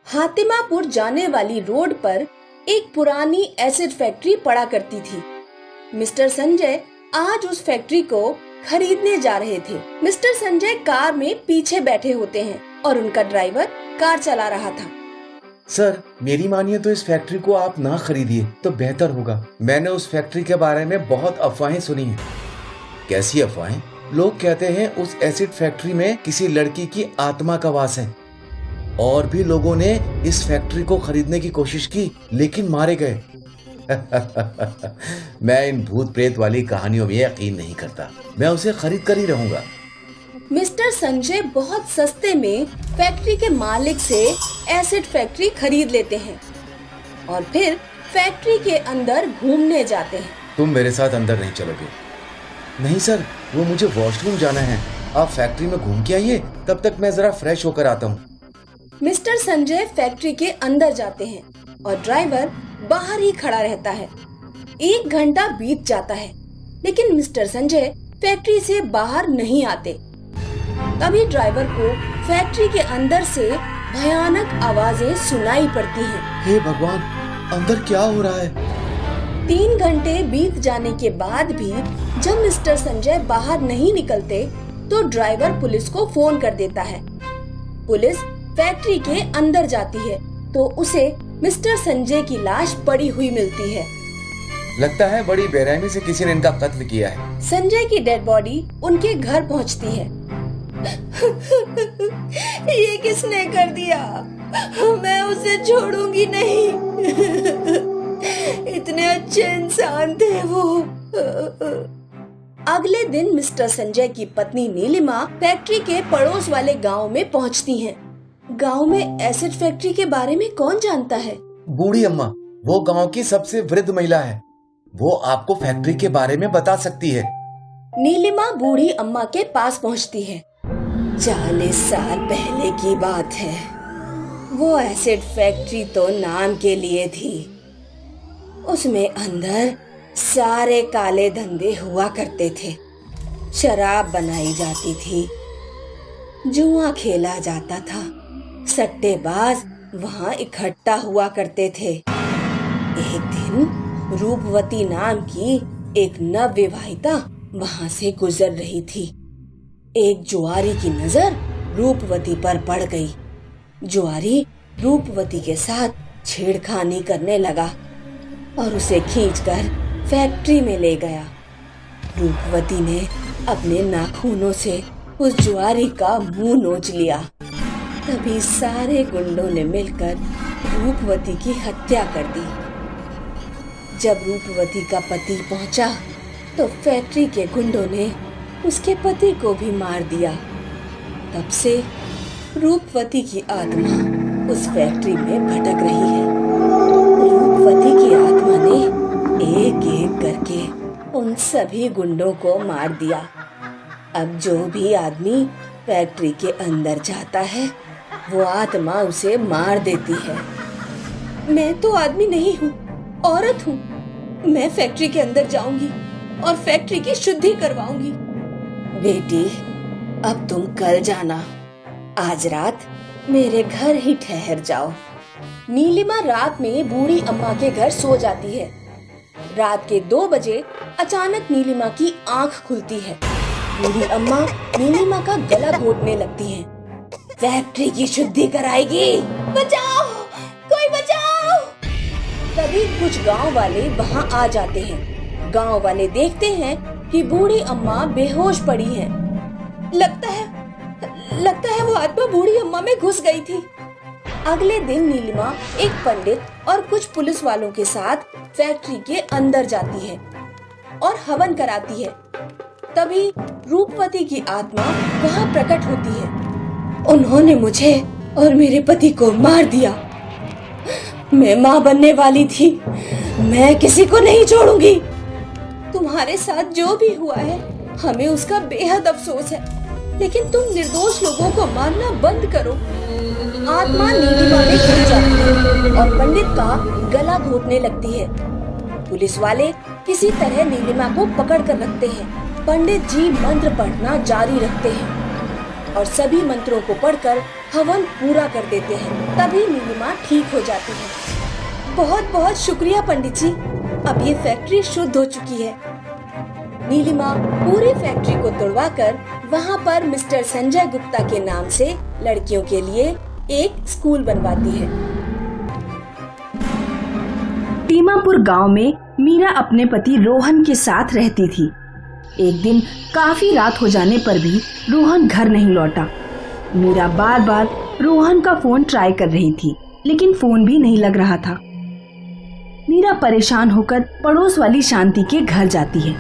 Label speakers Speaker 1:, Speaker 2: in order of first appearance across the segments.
Speaker 1: हातिमापुर जाने वाली रोड पर एक पुरानी एसिड फैक्ट्री पड़ा करती थी। मिस्टर संजय आज उस फैक्ट्री को खरीदने जा रहे थे। मिस्टर संजय कार में पीछे बैठे होते हैं और उनका ड्राइवर कार चला रहा था।
Speaker 2: सर, मेरी मानिए तो इस फैक्ट्री को आप ना खरीदिए तो बेहतर होगा। मैंने उस फैक्ट्री के बारे में बहुत अफवाहें सुनी हैं। कैसी अफवाहें? लोग कहते हैं उस एसिड फैक्ट्री में किसी लड़की की आत्मा का वास है। और भी लोगों ने इस फैक्ट्री को खरीदने की कोशिश की लेकिन मारे गए। मैं इन भूत प्रेत वाली कहानियों में यकीन नहीं करता। मैं उसे खरीद कर ही रहूंगा।
Speaker 1: मिस्टर संजय बहुत सस्ते में फैक्ट्री के मालिक से एसिड फैक्ट्री खरीद लेते हैं और फिर फैक्ट्री के अंदर घूमने जाते हैं।
Speaker 2: तुम मेरे साथ अंदर नहीं चलोगे? नहीं सर, वो मुझे वॉशरूम जाना है। आप फैक्ट्री में घूम के आइए, तब तक मैं जरा फ्रेश होकर आता हूँ।
Speaker 1: मिस्टर संजय फैक्ट्री के अंदर जाते हैं और ड्राइवर बाहर ही खड़ा रहता है। 1 घंटा बीत जाता है लेकिन मिस्टर संजय फैक्ट्री से बाहर नहीं आते। तभी ड्राइवर को फैक्ट्री के अंदर से भयानक आवाजें सुनाई पड़ती हैं।
Speaker 2: हे भगवान, अंदर क्या हो रहा है?
Speaker 1: 3 घंटे बीत जाने के बाद भी जब मिस्टर संजय बाहर नहीं निकलते तो ड्राइवर पुलिस को फोन कर देता है। पुलिस फैक्ट्री के अंदर जाती है तो उसे मिस्टर संजय की लाश पड़ी हुई मिलती है।
Speaker 2: लगता है बड़ी बेरहमी से किसी ने इनका कत्ल किया है।
Speaker 1: संजय की डेड बॉडी उनके घर पहुंचती है। ये किसने कर दिया? मैं उसे छोड़ूंगी नहीं। इतने अच्छे इंसान थे वो। अगले दिन मिस्टर संजय की पत्नी नीलिमा फैक्ट्री के पड़ोस वाले गांव में पहुंचती हैं। गांव में एसिड फैक्ट्री के बारे में कौन जानता है?
Speaker 2: बूढ़ी अम्मा, वो गांव की सबसे वृद्ध महिला है। वो आपको फैक्ट्री के बारे में बता सकती है।
Speaker 1: नीलिमा बूढ़ी अम्मा के पास पहुंचती है। 40 साल पहले की बात है। वो एसिड फैक्ट्री तो नाम के लिए थी। उसमें अंदर सारे काले धंधे हुआ करते थे। शराब बनाई जाती थी, जुआ खेला जाता था, सट्टेबाज वहाँ इकट्ठा हुआ करते थे। एक दिन रूपवती नाम की एक नवविवाहिता वहाँ से गुजर रही थी। एक जुआरी की नजर रूपवती पर पड़ गई। जुआरी रूपवती के साथ छेड़खानी करने लगा और उसे खींचकर फैक्ट्री में ले गया। रूपवती ने अपने नाखूनों से उस जुआरी का मुंह नोच लिया। तभी सारे गुंडों ने मिलकर रूपवती की हत्या कर दी। जब रूपवती का पति पहुंचा तो फैक्ट्री के गुंडों ने उसके पति को भी मार दिया। तब से रूपवती की आत्मा उस फैक्ट्री में भटक रही है। रूपवती की आत्मा ने एक एक करके उन सभी गुंडों को मार दिया। अब जो भी आदमी फैक्ट्री के अंदर जाता है वो आत्मा उसे मार देती है। मैं तो आदमी नहीं हूँ, औरत हूँ। मैं फैक्ट्री के अंदर जाऊंगी और फैक्ट्री की शुद्धि करवाऊंगी। बेटी, अब तुम कल जाना। आज रात मेरे घर ही ठहर जाओ। नीलिमा रात में बूढ़ी अम्मा के घर सो जाती है। रात के 2 बजे अचानक नीलिमा की आंख खुलती है। बूढ़ी अम्मा नीलिमा का गला घोटने लगती हैं। फैक्ट्री की शुद्धि कराएगी, बचाओ, कोई बचाओ। तभी कुछ गांव वाले वहां आ जाते हैं। गांव वाले देखते हैं कि बूढ़ी अम्मा बेहोश पड़ी हैं। लगता है वो आत्मा बूढ़ी अम्मा में घुस गई थी। अगले दिन नीलिमा एक पंडित और कुछ पुलिस वालों के साथ फैक्ट्री के अंदर जाती है और हवन कराती है। तभी रूपवती की आत्मा वहाँ प्रकट होती है। उन्होंने मुझे और मेरे पति को मार दिया। मैं माँ बनने वाली थी। मैं किसी को नहीं छोड़ूंगी। तुम्हारे साथ जो भी हुआ है हमें उसका बेहद अफसोस है, लेकिन तुम निर्दोष लोगों को मारना बंद करो। आत्मा नीलिमा में घुस जाती है और पंडित का गला घोटने लगती है। पुलिस वाले किसी तरह नीलिमा को पकड़ कर रखते हैं। पंडित जी मंत्र पढ़ना जारी रखते हैं। और सभी मंत्रों को पढ़कर हवन पूरा कर देते हैं। तभी नीलिमा ठीक हो जाती है। बहुत बहुत शुक्रिया पंडित जी, अब ये फैक्ट्री शुद्ध हो चुकी है। नीलिमा पूरी फैक्ट्री को तोड़वाकर वहाँ पर मिस्टर संजय गुप्ता के नाम से लड़कियों के लिए एक स्कूल बनवाती है।
Speaker 3: टीमापुर गांव में मीरा अपने पति रोहन के साथ रहती थी। एक दिन काफी रात हो जाने पर भी रोहन घर नहीं लौटा। मीरा बार बार रोहन का फोन ट्राई कर रही थी, लेकिन फोन भी नहीं लग रहा था। मीरा परेशान होकर पड़ोस वाली शांति के घर जाती है।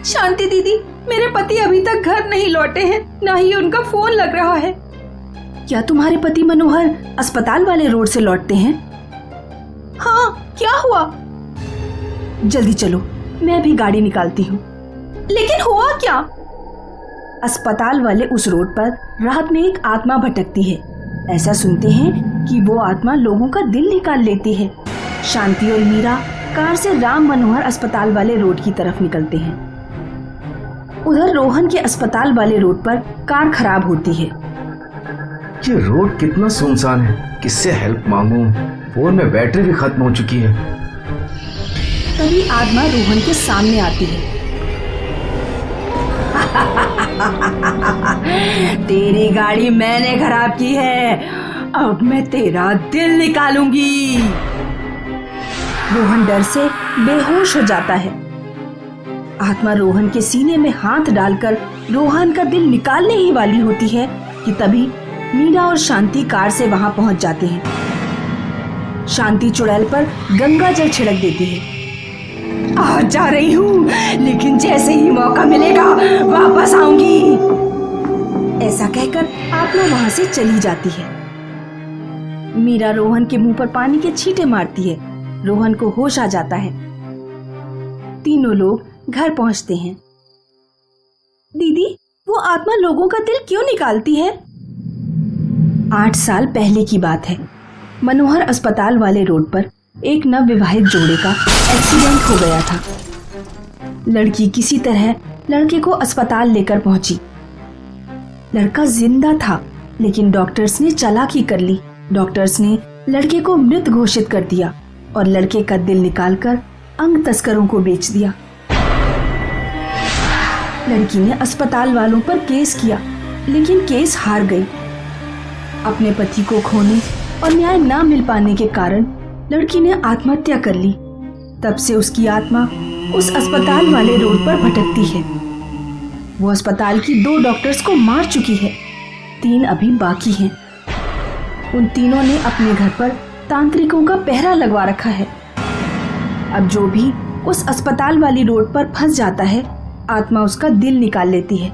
Speaker 3: शांति दीदी, मेरे पति अभी तक घर नहीं लौटे हैं, ना ही उनका फोन लग रहा है। क्या तुम्हारे पति मनोहर अस्पताल वाले रोड से लौटते हैं? हाँ, क्या हुआ? जल्दी चलो, मैं भी गाड़ी निकालती हूँ। लेकिन हुआ क्या? अस्पताल वाले उस रोड पर रात में एक आत्मा भटकती है। ऐसा सुनते हैं कि वो आत्मा लोगों का दिल निकाल लेती है। शांति और मीरा कार से राम मनोहर अस्पताल वाले रोड की तरफ निकलते हैं। उधर रोहन के अस्पताल वाले रोड पर कार खराब होती है।
Speaker 4: ये रोड कितना सुनसान है, किससे हेल्प मांगूं? फोन में बैटरी भी खत्म हो चुकी है।
Speaker 3: तभी आत्मा रोहन के सामने आती है। तेरी गाड़ी मैंने खराब की है, अब मैं तेरा दिल निकालूंगी। रोहन डर से बेहोश हो जाता है। आत्मा रोहन के सीने में हाथ डालकर रोहन का दिल निकालने ही वाली होती है कि तभी मीरा और शांति कार से वहां पहुंच जाते हैं। शांति चुड़ैल पर गंगा जल छिड़क देती है। आ जा रही हूँ, लेकिन जैसे ही मौका मिलेगा वापस आऊंगी। ऐसा कहकर आत्मा वहां से चली जाती है। मीरा रोहन के मुंह पर पानी के छींटे मारती है। रोहन को होश आ जाता है। तीनों लोग घर पहुंचते हैं। दीदी, वो आत्मा लोगों का दिल क्यों निकालती है? 8 साल पहले की बात है। मनोहर अस्पताल वाले रोड पर एक नवविवाहित जोड़े का एक्सीडेंट हो गया था। लड़की किसी तरह लड़के को अस्पताल लेकर पहुंची। लड़का जिंदा था, लेकिन डॉक्टर्स ने चालाकी कर ली। डॉक्टर्स ने लड़के को मृत घोषित कर दिया और लड़के का दिल निकालकर अंग तस्करों को बेच दिया। लड़की ने अस्पताल वालों पर केस किया, लेकिन केस हार गई। अपने पति को खोने और न्याय न मिल पाने के कारण लड़की ने आत्महत्या कर ली। तब से उसकी आत्मा उस अस्पताल वाले रोड पर भटकती है। वो अस्पताल की 2 डॉक्टर्स को मार चुकी है, 3 अभी बाकी हैं। उन तीनों ने अपने घर पर तांत्रिकों का पहरा लगवा रखा है। अब जो भी उस अस्पताल वाली रोड पर फंस जाता है, आत्मा उसका दिल निकाल लेती है।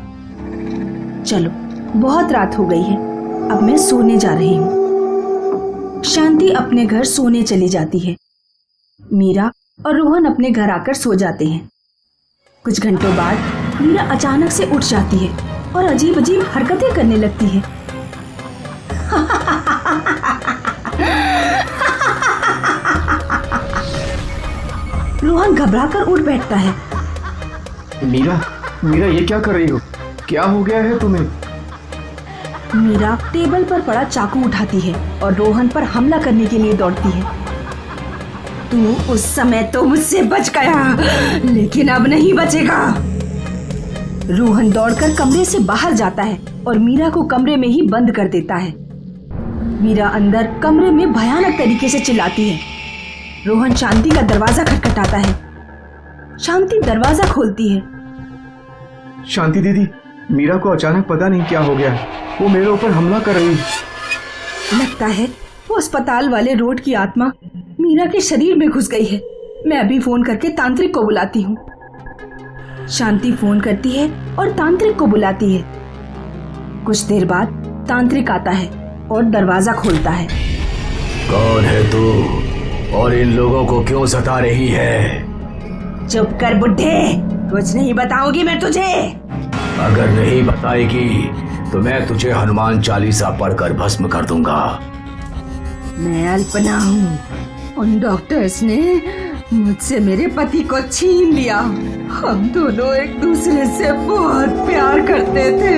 Speaker 3: चलो, बहुत रात हो गई है, अब मैं सोने जा रही हूँ। शांति अपने घर सोने चली जाती है। मीरा और रोहन अपने घर आकर सो जाते हैं। कुछ घंटों बाद मीरा अचानक से उठ जाती है और अजीब अजीब हरकतें करने लगती है। रोहन घबराकर उठ बैठता है।
Speaker 4: मीरा ये क्या कर रही हो? क्या हो गया है तुम्हें?
Speaker 3: मीरा टेबल पर पड़ा चाकू उठाती है और रोहन पर हमला करने के लिए दौड़ती है। तू उस समय तो मुझसे बच गया, लेकिन अब नहीं बचेगा। रोहन दौड़कर कमरे से बाहर जाता है और मीरा को कमरे में ही बंद कर देता है। मीरा अंदर कमरे में भयानक तरीके से चिल्लाती है। रोहन शांति का दरवाजा खटखटाता है। शांति दरवाजा खोलती है।
Speaker 4: शांति दीदी, मीरा को अचानक पता नहीं क्या हो गया है, वो मेरे ऊपर हमला कर रही है।
Speaker 3: लगता है वो अस्पताल वाले रोड की आत्मा मीरा के शरीर में घुस गई है। मैं अभी फोन करके तांत्रिक को बुलाती हूँ। शांति फोन करती है और तांत्रिक को बुलाती है। कुछ देर बाद तांत्रिक आता है और दरवाजा खोलता है।
Speaker 5: कौन है तू और इन लोगों को क्यों सता रही है?
Speaker 3: चुप कर बुड्ढे, कुछ नहीं बताऊंगी मैं तुझे।
Speaker 5: अगर नहीं बताएगी तो मैं तुझे हनुमान चालीसा पढ़कर भस्म कर दूंगा।
Speaker 3: मैं अल्पना हूँ। उन डॉक्टर्स ने मुझसे मेरे पति को छीन लिया। हम दोनों एक दूसरे से बहुत प्यार करते थे।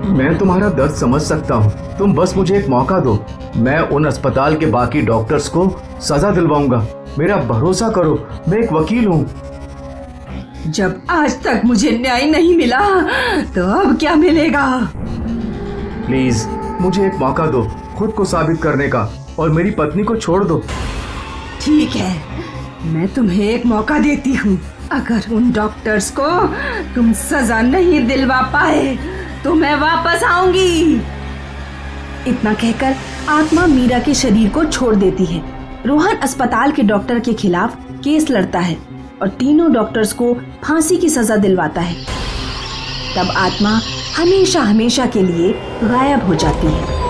Speaker 4: मैं तुम्हारा दर्द समझ सकता हूँ। तुम बस मुझे एक मौका दो। मैं उन अस्पताल के बाकी डॉक्टर्स को सजा दिलवाऊंगा। मेरा भरोसा करो, मैं एक वकील हूँ।
Speaker 3: जब आज तक मुझे न्याय नहीं मिला तो अब क्या मिलेगा?
Speaker 4: प्लीज मुझे एक मौका दो खुद को साबित करने का, और मेरी पत्नी को छोड़ दो।
Speaker 3: ठीक है, मैं तुम्हें एक मौका देती हूँ। अगर उन डॉक्टर्स को तुम सजा नहीं दिलवा पाए तो मैं वापस आऊंगी। इतना कहकर आत्मा मीरा के शरीर को छोड़ देती है। रोहन अस्पताल के डॉक्टर के खिलाफ केस लड़ता है और तीनों डॉक्टर्स को फांसी की सजा दिलवाता है। तब आत्मा हमेशा हमेशा के लिए गायब हो जाती है।